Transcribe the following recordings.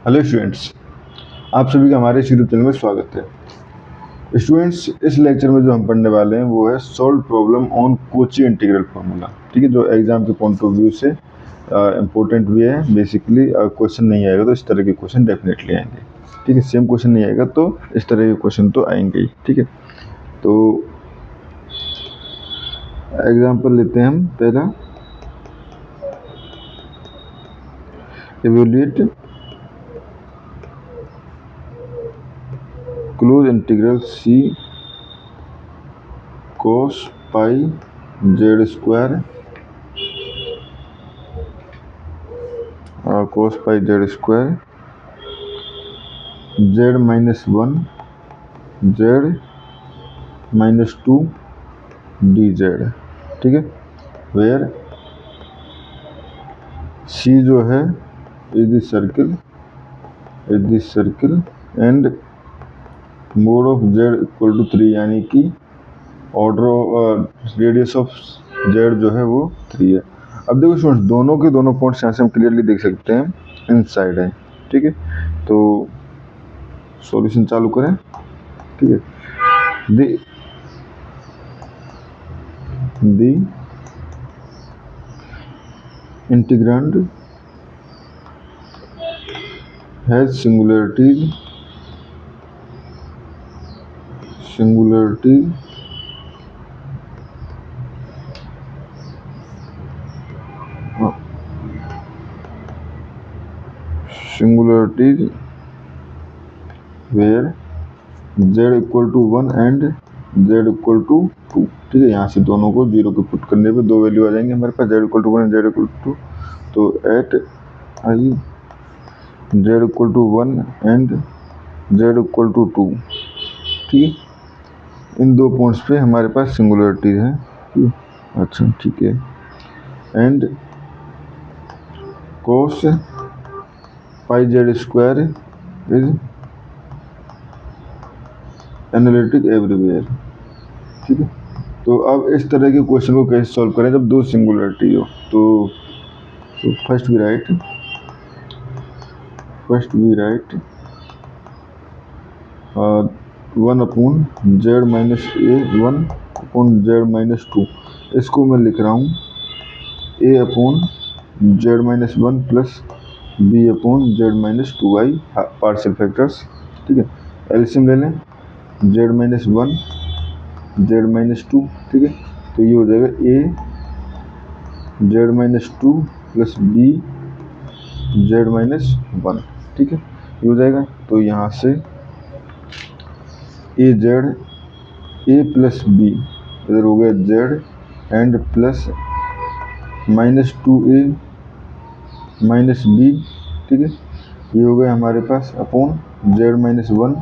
Hello students, आप सभी का हमारे यूट्यूब चैनल में स्वागत है। स्टूडेंट्स, इस लेक्चर में जो हम पढ़ने वाले हैं वो है solve problem on Kochi integral formula. ठीक है, जो एग्जाम के पॉइंट ऑफ व्यू से इम्पोर्टेंट भी है। बेसिकली क्वेश्चन नहीं आएगा तो इस तरह के क्वेश्चन डेफिनेटली आएंगे। ठीक है, सेम क्वेश्चन नहीं आएगा तो इस तरह के क्वेश्चन तो आएंगे ही। ठीक है, तो एग्जाम्पल लेते हैं हम। पहला, evaluate close integral c cos pi z square cos pi z square z minus 1 z minus 2 dz। ठीक है, वेयर c जो है is the circle and mod of z equal to 3, यानी कि ऑर्डर रेडियस ऑफ z जो है वो 3 है। अब देखो स्टूडेंट्स, दोनों के दोनों पॉइंट्स यहाँ से हम क्लियरली देख सकते हैं इनसाइड है। ठीक है, तो सॉल्यूशन चालू करें। ठीक है, the integrand has singularity where z equal to 1 and z equal to 2। ठीक है, यहाँ से दोनों को जीरो के पुट करने पे दो वैल्यू आ जाएंगे हमारे पास, z equal to 1 and z equal to 2। तो at I z equal to 1 and z equal to 2। ठीक है, इन दो पॉइंट्स पे हमारे पास सिंगुलरिटी है। अच्छा, ठीक है, and cos pi z square is analytic everywhere. ठीक है, तो अब इस तरह के क्वेश्चन को कैसे सॉल्व करें जब दो सिंगुलरिटी हो। तो first we write 1 upon z minus a 1 upon z minus 2। इसको मैं लिख रहा हूँ a upon z minus 1 plus b upon z minus 2i partial factors. ठीक है, एलसीएम ले लें, z माइनस 1 z माइनस 2। ठीक है, तो ये हो जाएगा a z minus 2 plus b z minus 1। ठीक है, ये हो जाएगा। तो यहाँ से a प्लस b इधर हो गया z and plus minus 2a minus b। ठीक है, ये हो गया हमारे पास upon z minus 1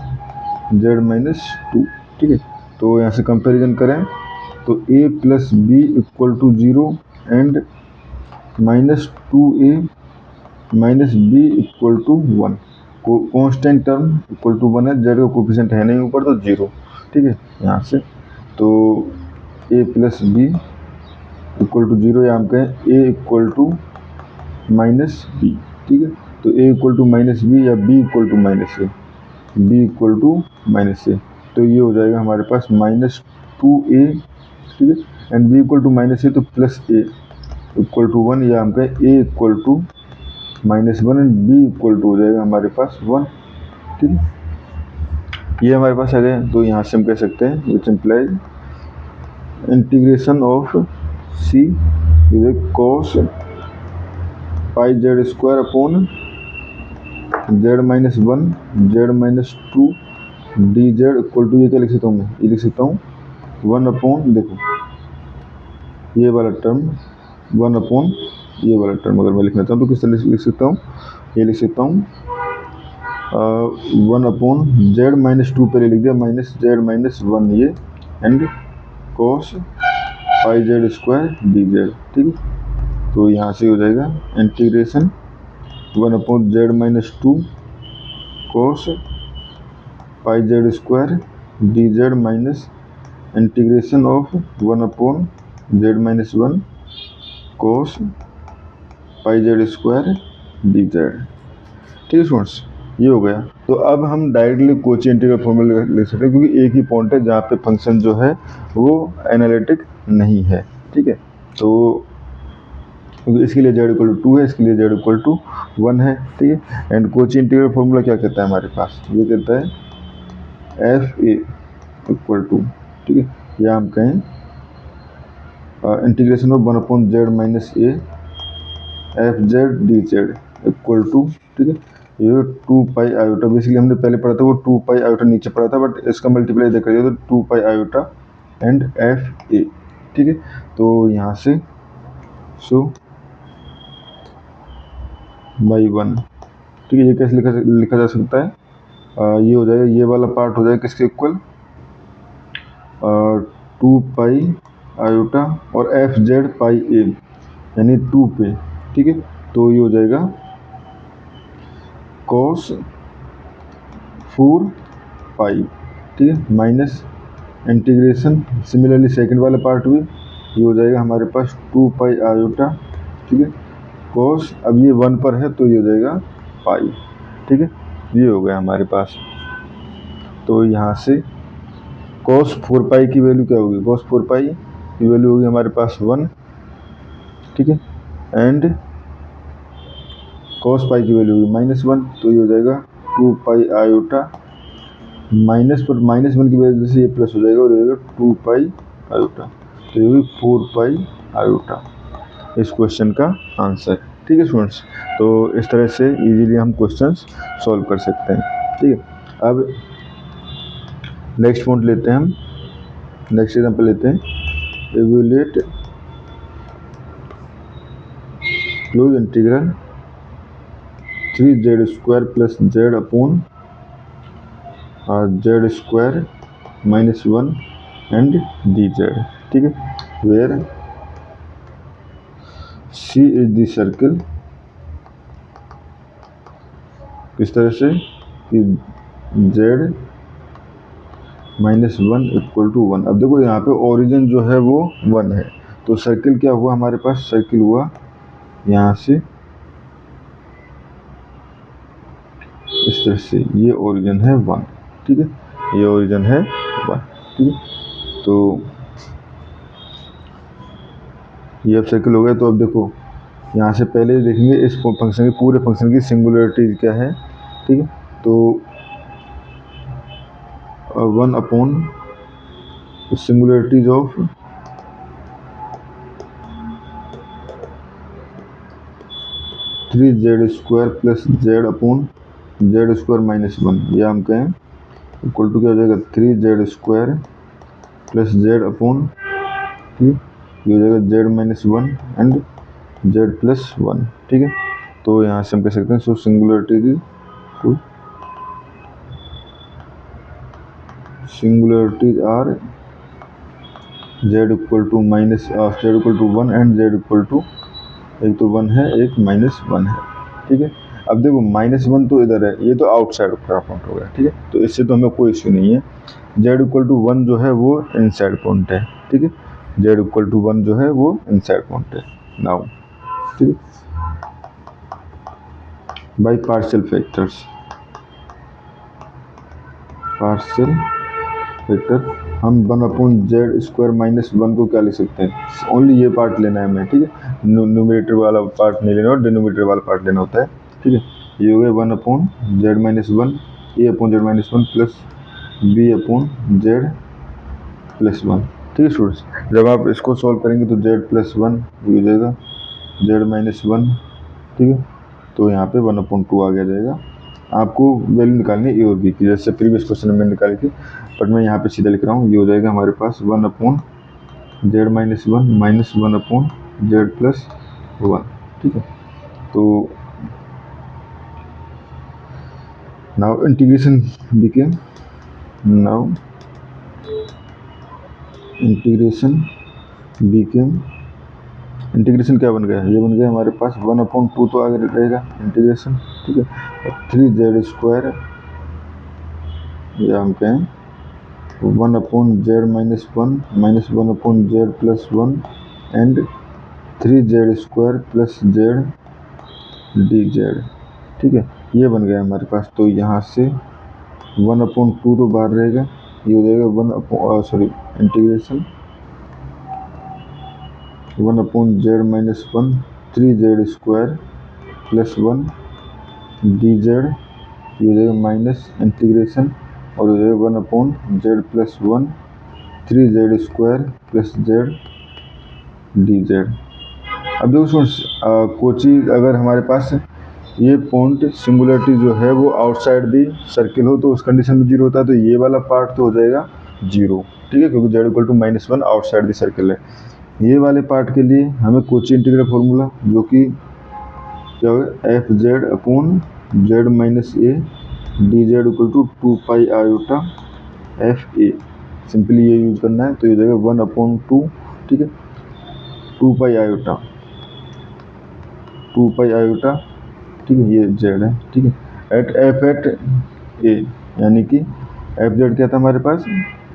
z minus 2। ठीक है, तो यहाँ से कंपैरिजन करें तो a plus b equal to 0 and minus 2a minus b equal to 1। Constant term equal to 1 है, z का कोफिशिएंट है नहीं ऊपर तो 0। ठीक है, यहाँ से तो a plus b equal to 0 या हम कहें a equal to minus b। ठीक है, तो a equal to minus b या b equal to minus a, b equal to minus a। तो ये हो जाएगा हमारे पास माइनस 2a। ठीक है, and b equal to minus a तो प्लस a इक्वल टू 1 या हम कहें a equal to minus 1 and b equal to हो जाएगा हमारे पास 1। ठीक है, ये हमारे पास आ गया। तो यहाँ से हम कह सकते हैं which implies integration of c is cos pi z square upon z minus 1 z minus 2 dz equal to, ये क्या लिख सकता हूँ मैं, ये लिख सकता हूँ 1 अपॉन, देखो ये वाला टर्म 1 अपॉन ये वाला टर्म अगर मैं लिखना चाहूँ तो किस तरह लिख सकता हूँ, ये लिख सकता हूँ 1 अपॉन z माइनस 2 पहले लिख दिया माइनस z माइनस 1 ये and cos pi z square dz। ठीक है, तो यहाँ से हो जाएगा integration 1 upon z minus 2 cos pi z square dz minus integration of 1 upon z minus 1 cos pi z square dz। ठीक है स्टूडेंट्स, ये हो गया। तो अब हम डायरेक्टली कोची इंटीग्रल फॉर्मूला ले सकते हैं, क्योंकि एक ही पॉइंट है जहाँ पे फंक्शन जो है वो एनालिटिक नहीं है। ठीक है, तो क्योंकि इसके लिए z इक्वल टू 2 है, इसके लिए z इक्वल टू 1 है। ठीक है, एंड कोची इंटीग्रल फॉर्मूला क्या कहता है हमारे पास, ये कहता है एफ ए इक्वल टू, ठीक है, या हम कहें integration of 1/z minus A F Z D Z equal to, ठीक है, ये 2 पाई आयोटा, बेसिकली हमने पहले पढ़ा था वो 2 पाई आयोटा नीचे पढ़ा था, बट इसका मल्टीप्लाई इधर कर दिया तो 2 pi iota and F A. ठीक है, तो यहाँ से सो बाई 1, ठीक है, ये कैसे लिखा जा सकता है, ये हो जाएगा, ये वाला पार्ट हो जाएगा किसके इक्वल, 2 पाई आयोटा और एफ जेड पाई ए यानी 2 पे। ठीक है, तो ये हो जाएगा cos 4 पाई, ठीक है, माइनस इंटीग्रेशन, सिमिलरली सेकंड वाला पार्ट भी ये हो जाएगा हमारे पास 2 पाई आयोटा, ठीक है, cos, अब ये 1 पर है तो ये हो जाएगा पाई। ठीक है, ये हो गया हमारे पास। तो यहाँ से cos 4 पाई की वैल्यू क्या होगी, cos 4 पाई की वैल्यू होगी हमारे पास 1, ठीक है, एंड cos पाई की वैल्यू होगी -1, तो ये हो जाएगा 2 पाई आयोटा, माइनस पर -1 की वजह से ये प्लस हो जाएगा और ये हो जाएगा 2 पाई आयोटा, तो ये होगी 4 पाई आयोटा इस क्वेश्चन का आंसर। ठीक है स्टूडेंट्स, तो इस तरह से इजीली हम क्वेश्चंस सॉल्व कर सकते हैं। ठीक है, अब नेक्स्ट पॉइंट लेते हैं हम, नेक्स्ट एग्जाम्पल लेते हैं, evaluate close integral 3z² plus z upon z² -1 and dz। ठीक है, where C is the circle, किस तरह से कि z -1 इक्वल टू 1। अब देखो यहाँ पे ओरिजिन जो है वो 1 है, तो सर्किल क्या हुआ हमारे पास, सर्किल हुआ यहाँ से इस तरह से, ये ओरिजिन है 1, ठीक है, ये ओरिजिन है 1, ठीक है, तो ये अब सर्किल हो गया। तो अब देखो यहाँ से पहले देखेंगे इस फंक्शन की, पूरे फंक्शन की सिंगुलरिटी क्या है। ठीक है, तो 1 upon singularities of three z² plus z upon z² -1, या हम कहें इक्वल टू क्या हो जाएगा 3z² प्लस z अपॉन, ये हो जाएगा z -1 एंड z+1। ठीक है, तो यहाँ से हम कह सकते हैं so singularities are z equal to -1 and z equal to, एक तो 1 है एक -1 है। ठीक है, अब देखो -1 तो इधर है, ये तो आउटसाइड का पॉइंट हो गया। ठीक है, तो इससे तो हमें कोई इश्यू नहीं है। z इक्वल टू 1 जो है वो इनसाइड पॉइंट है। ठीक है, z इक्वल टू 1 जो है वो इनसाइड पॉइंट है नाउ। ठीक है, बाई पार्शियल फैक्टर हम 1/z² -1 को क्या लिख सकते हैं, ओनली ये पार्ट लेना है हमें। ठीक है, न्यूमरेटर वाला पार्ट नहीं लेना और डिनोमिनेटर वाला पार्ट लेना होता है। ठीक है, ये हो गया 1/z -1 a/z -1 प्लस b/z+1। ठीक है स्टूडेंट्स, जब आप इसको सॉल्व करेंगे तो z+1 हो जाएगा z -1। ठीक है, तो यहाँ पे 1/2 आ गया जाएगा। आपको वैल्यू निकालनी है ए और बी की, जैसे प्रीवियस क्वेश्चन में निकाली थी, बट मैं यहाँ पे सीधा लिख रहा हूँ। ये हो जाएगा हमारे पास 1/z -1 -1/z+1। ठीक है, तो नाउ इंटीग्रेशन बिकेम इंटीग्रेशन क्या बन गया, ये बन गया हमारे पास 1/2 तो आगे रहेगा इंटीग्रेशन। ठीक है, 3z², या हम कहें 1/z -1 -1/z+1 and 3z² plus z dz। ठीक है, ये बन गया हमारे पास। तो यहाँ से 1/2 तो बाहर रहेगा, ये हो जाएगा इंटीग्रेशन 1/z-1 3z² + 1 dz, ये हो जाएगा माइनस इंटीग्रेशन और हो जाएगा 1/z+1 3z² + z dz। अब देखो स्टूडेंट्स, कोची अगर हमारे पास ये पॉइंट सिंगुलरिटी जो है वो आउटसाइड दी सर्किल हो तो उस कंडीशन में 0 होता है, तो ये वाला पार्ट तो हो जाएगा 0, ठीक है, क्योंकि z = -1 आउटसाइड दी सर्किल है। ये वाले पार्ट के लिए हमें कोची इंटीग्रल फॉर्मूला जो कि क्या होगा fz/z - a dz = 2πi fa, simply ये यूज करना है। तो ये हो जाएगा 1/2, ठीक है, 2πi, ठीक है, ये z है, ठीक है, एट a, यानी कि fz क्या था हमारे पास,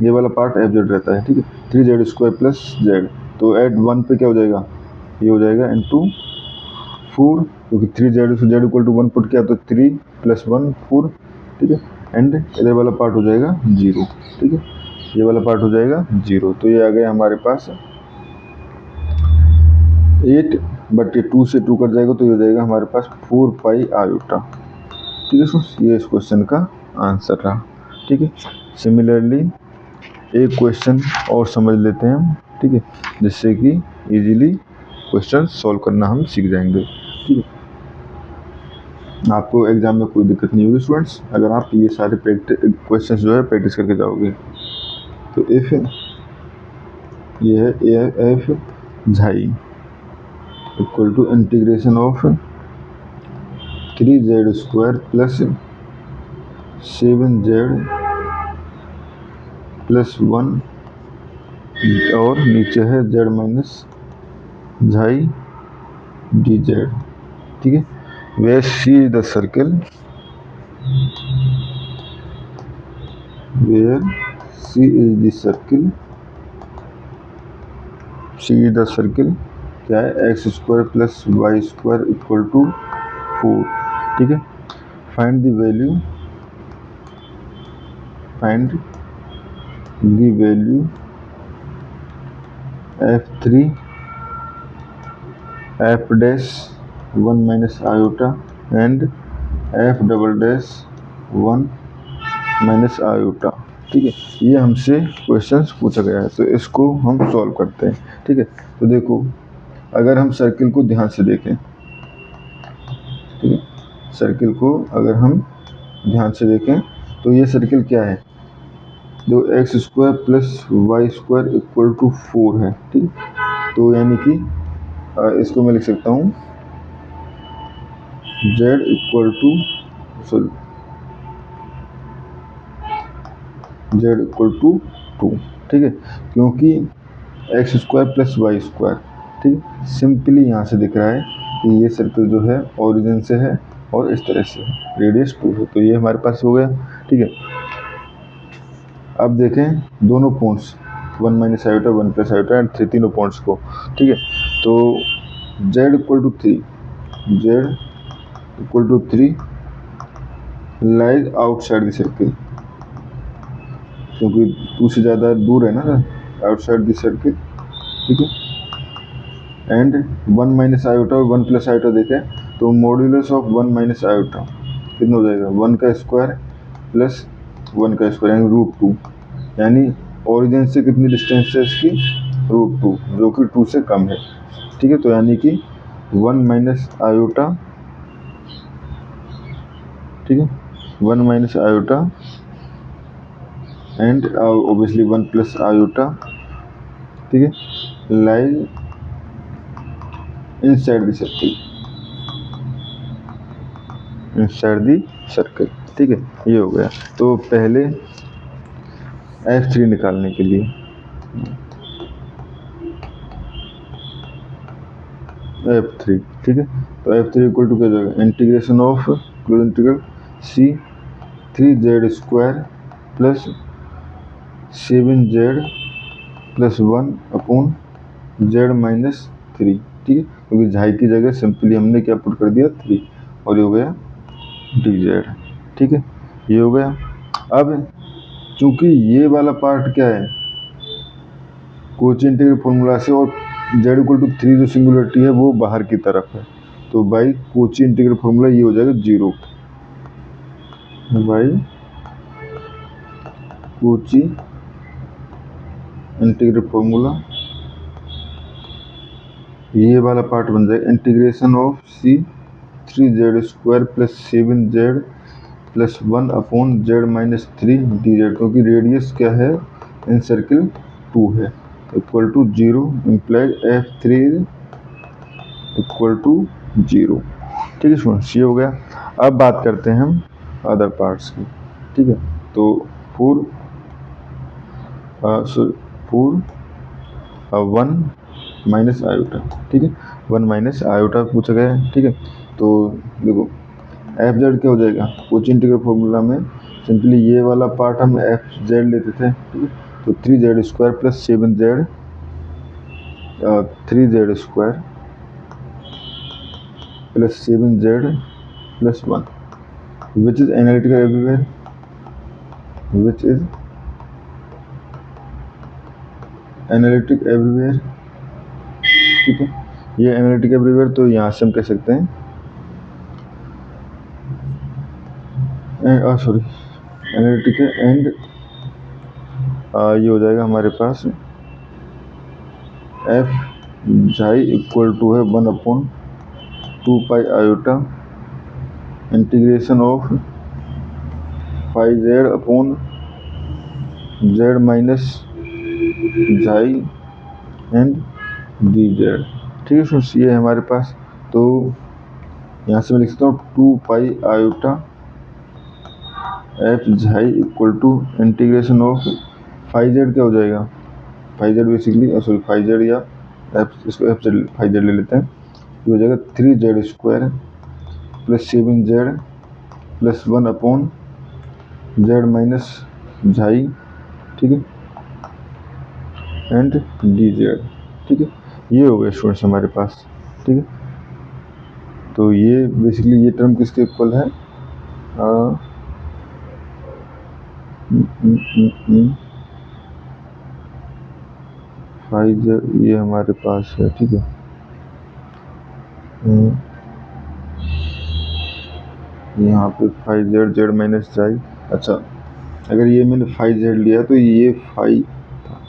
ये वाला पार्ट fz रहता है, ठीक है, 3z² + z। तो एट 1 पे क्या हो जाएगा, ये हो जाएगा into 4, क्योंकि 3z से z = 1 पुट किया तो 3 + 1 4, ठीक है, एंड इधर वाला पार्ट हो जाएगा 0, ठीक है, ये वाला पार्ट हो जाएगा 0। तो ये आ गया हमारे पास 8, बट ये 2 से 2 कट जाएगा तो ये हो जाएगा हमारे पास 4πi, ठीक है सो ये इस क्वेश्चन का आंसर रहा, ठीक है। सिमिलरली एक क्वेश्चन और समझ लेते हैं हम, ठीक है, जिससे कि इजीली क्वेश्चन सॉल्व करना हम सीख जाएंगे, ठीक है। आपको एग्जाम में कोई दिक्कत नहीं होगी स्टूडेंट्स, अगर आप ये सारे क्वेश्चन जो है प्रैक्टिस करके जाओगे। तो इफ ये है एफ झाई equal to integration of 3z² + 7z + 1 और नीचे है z - झाई dz, ठीक है। where C is the circle, where C is the circle, C is the circle क्या है, x² + y² = 4, ठीक है। Find the value f3 f'1 - iota and f'1 - iota, ठीक है। ये हमसे क्वेश्चंस पूछा गया है, तो इसको हम सॉल्व करते हैं, ठीक है। तो देखो, अगर हम सर्किल को ध्यान से देखें, ठीक है, सर्किल को अगर हम ध्यान से देखें तो ये सर्किल क्या है, जो x² + y² = 4 है, ठीक। तो यानी कि इसको मैं लिख सकता हूँ z = 2, ठीक है, क्योंकि x² + y², ठीक, सिंपली यहाँ से दिख रहा है कि ये सर्कल जो है ओरिजिन से है और इस तरह से रेडियस 2 है, तो ये हमारे पास हो गया, ठीक है। अब देखें दोनों पॉइंट्स 1 - iota 1 + iota एंड 3 तीनों पॉइंट्स को, ठीक है। तो z = 3 lies outside the circle, क्योंकि 2 से ज़्यादा दूर है ना आउटसाइड द सर्किल, ठीक है। एंड 1 - iota और 1 + iota देखें तो मॉड्यूलस ऑफ 1 - iota कितना हो जाएगा, 1 का स्क्वायर + 1 का स्क्वायर यानी √2, यानी ओरिजिन से कितनी डिस्टेंस है इसकी, √2, जो कि 2 से कम है, ठीक है। तो यानी कि 1 - iota, ठीक है, 1 - iota एंड ऑब्वियसली 1 + iota, ठीक है, लाइज इनसाइड द सर्किल, ठीक है, ये हो गया। तो पहले f3 निकालने के लिए f3, ठीक है, तो f3 = क्या जाएगा, integration of close integral c 3z² + 7z + 1/z - 3, ठीक है, क्योंकि झाई की जगह सिंपली हमने क्या पुट कर दिया 3, और ये हो गया डी जेड, ठीक है, ये हो गया। अब चूंकि ये वाला पार्ट क्या है, कोची इंटीग्रल फॉर्मूला से, और जेड इक्वल टू 3 जो सिंगुलरिटी है वो बाहर की तरफ है, तो बाई कोची इंटीग्रल फॉर्मूला ये हो जाएगा 0, बाई कोची इंटीग्रल फॉर्मूला, ये वाला पार्ट बन जाएगा integration of C 3z² plus 7z plus 1 upon z minus 3 D Z, क्योंकि रेडियस क्या है इन सर्किल 2 है, equal to 0 implied f3 equal to 0, ठीक है स्टूडेंट्स, ये हो गया। अब बात करते हैं हम अदर पार्ट्स की, ठीक है, तो फोर 1 माइनस आयोटा, ठीक है, 1 माइनस आयोटा पूछा गया है, ठीक है। तो देखो एफ जेड क्या हो जाएगा, कोची इंटीग्रल फॉर्मूला में सिंपली ये वाला पार्ट हम एफ जेड लेते थे, ठीक है, तो 3z² plus 7z 3z² plus 7z plus 1 which is analytical everywhere, which is analytic everywhere, ठीक है, ये एनालिटिक एवरीवेयर, तो यहाँ से हम कह सकते हैं सॉरी एनालिटिक एंड ये हो जाएगा हमारे पास एफ जाई इक्वल टू है 1 upon 2 pi iota integration of 5z upon z minus जाई एंड डी जेड, ठीक है फ्रेंड्स, ये है हमारे पास। तो यहाँ से मैं लिख सकता हूँ 2 pi iota F Z equal to integration of 5z क्या हो जाएगा, 5z बेसिकली सॉरी 5z या एफ, इसको एफ जेड 5z ले लेते हैं, ये हो जाएगा 3z² plus 7z plus 1 upon z minus जाई, ठीक है, एंड डी जेड, ठीक है, ये हो गया स्टूडेंट्स हमारे पास, ठीक है। तो ये बेसिकली ये टर्म किसके इक्वल है, 5z ये हमारे पास है, ठीक है, यहाँ पे 5z z माइनस जाई, अच्छा अगर ये मैंने 5z लिया तो ये 5 था,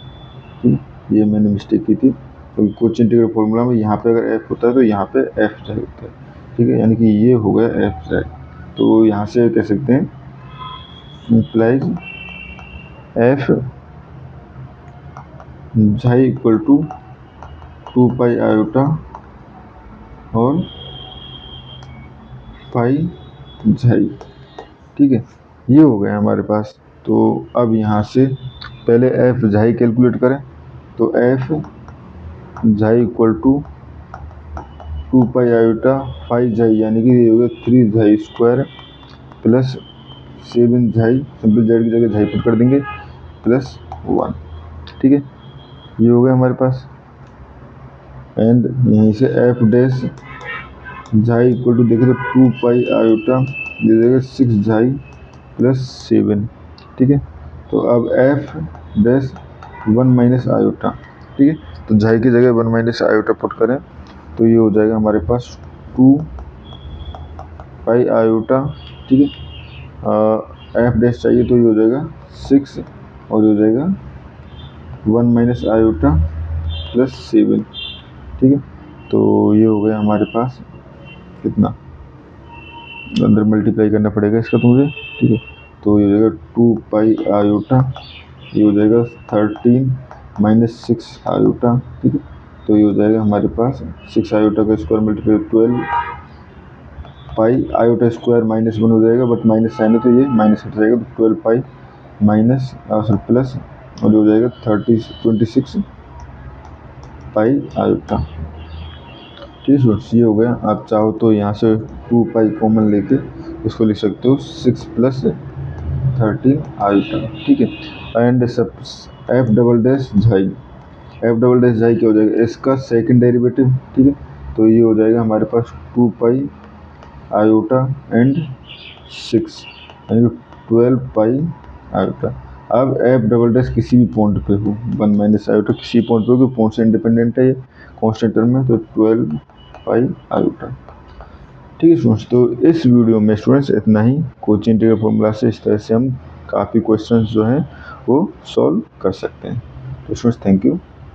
ठीक, ये मैंने मिस्टेक की थी, तो कोची इंटीग्रल फॉर्मूला में यहाँ पे अगर f होता है तो यहाँ पे f जाई होता है, ठीक है, यानी कि ये हो गया f जाई, तो यहाँ से कह सकते हैं इम्प्लाइज f जाई इक्वल टू 2 पाई आयोटा और पाई जाई, ठीक है, ये हो गया हमारे पास। तो अब यहाँ से पहले एफ जाई कैलकुलेट करें, तो F Z equal to 2 pi iota 5 जाई, यानी कि ये हो गया 3z² प्लस 7 जाई, सिंपल जेड की जगह जाई पुट कर देंगे, प्लस 1, ठीक है, ये हो गया हमारे पास। एंड यहीं से एफ डैश जाई इक्वल टू देखें तो 2 पाई आयोटा दे देगा 6 जाई प्लस 7, ठीक है, तो अब एफ डैश 1 माइनस आयोटा, ठीक है, तो जाई की जगह 1 माइनस आयोटा पुट करें तो ये हो जाएगा हमारे पास 2 पाई आयोटा, ठीक है, एफ डैश चाहिए तो ये हो जाएगा 6 और ये हो जाएगा 1 माइनस आयोटा प्लस 7, ठीक है, तो ये हो गया हमारे पास कितना, अंदर मल्टीप्लाई करना पड़ेगा इसका तो मुझे, ठीक है, तो ये हो जाएगा 2 पाई आयोटा, ये हो जाएगा 13 माइनस 6 आयोटा, ठीक है, तो ये हो जाएगा हमारे पास 6 आयोटा का स्क्वायर मल्टीप्लाई 12 पाई आयोटा स्क्वायर माइनस 1 हो जाएगा, बट माइनस साइन है तो ये माइनस हट जाएगा, तो 12 पाई माइनस प्लस और हो जाएगा 26 पाई आयोटा, ठीक है, ये हो गया। आप चाहो तो यहाँ से 2 पाई कॉमन लेके इसको लिख सकते हो 6 प्लस 13 आयोटा, ठीक है, एंड सब एफ डबल डैश जाई, एफ डबल डैश जाई क्या हो जाएगा, इसका सेकंड डेरिवेटिव, ठीक है, तो ये हो जाएगा हमारे पास 2 पाई आयोटा एंड 6 यानी कि 12 पाई आयोटा। अब एफ डबल डैश किसी भी पॉइंट पे हो, 1 माइनस आयोटा किसी पॉइंट पे हो, पॉइंट से इंडिपेंडेंट है ये कॉन्स्टेंट टर्म है, तो 12 पाई आयोटा। ठीक है स्टूडेंट्स, तो इस वीडियो में स्टूडेंट्स इतना ही। कोची इंटीग्रल फॉर्मूला से इस तरह से हम काफ़ी क्वेश्चंस जो हैं वो सॉल्व कर सकते हैं। तो स्टूडेंट्स थैंक यू।